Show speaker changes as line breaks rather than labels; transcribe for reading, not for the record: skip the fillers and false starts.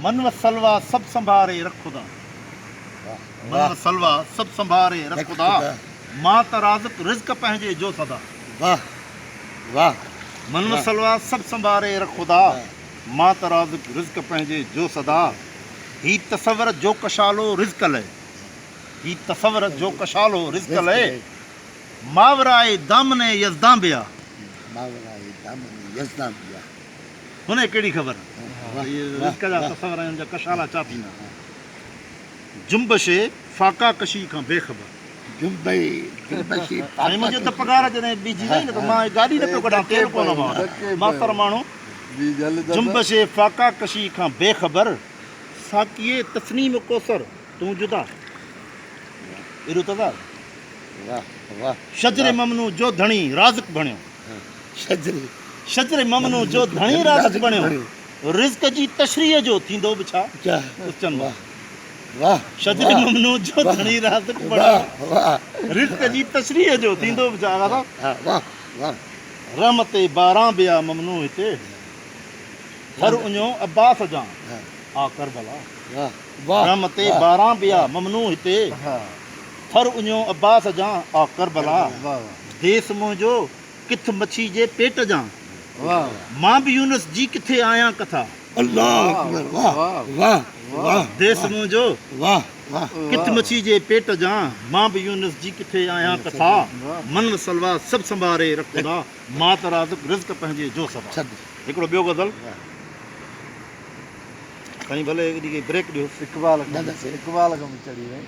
मन व सलवा सब संभारे रख खुदा मन व सलवा सब संभारे रख खुदा मां त राज़िक रिज़्क पंहिंजे जो सदा
वाह वाह
मन व सलवा सब संभारे रख खुदा मां त राज़िक रिज़्क पंहिंजे जो सदा ही तसवर जो कशालो रिज़्क लए ही तसवर जो कशालो रिज़्क लए मावराए दामने यज़दां बिया
मावराए दामने यज़दां बिया
हुन कहिड़ी ख़बर ये रिज़्क जा तसवर आहिनि जा कशाला छा थींदा जुंबशे फाका कशी खां बेख़बर
जुंबशी
साईं मुंहिंजो त पघार जॾहिं बीजी वई न त मां गाॾी न पियो कढां तेल कोन मास्तर माण्हू जुंबशे फाका कशी खां बेख़बर साकीए तस्नीम कोसर तूं जुदा एॾो तदा
वाह वाह
शजरे ममनू जो धणी राज़िक बणियो शजरे ममनू जो धणी राज़िक बणियो रिज़्क जी तशरीह जो थींदो बि छा उचन
वाह
शजरे ममनू जो धणी राज़िक बणियो
वाह
रिज़्क जी तशरीह जो थींदो बि छा
वाह वाह
रहमते 12 बिया ममनू हिते हर उञो अब्बास जां आ करबला
वाह
रहमते 12 बिया ममनू हिते थर उञो अब्बास जां आ करबला देस मुंहिंजो किथ मच्छी जे पेट जां मां बि यूनुस जी किथे आहियां कथा
अल्लाह अकबर वाह वाह वाह
देस मुंहिंजो
वाह वाह
किथ मच्छी जे पेट जां मां बि यूनुस जी किथे आहियां कथा मन सलवा सभु संभारे रख खुदा मां त राज़िक रिज़्क पंहिंजे जो सदा हिकिड़ो ॿियो गज़ल साईं भले ब्रेक ॾियो
इक़बाल खां चढ़ी वई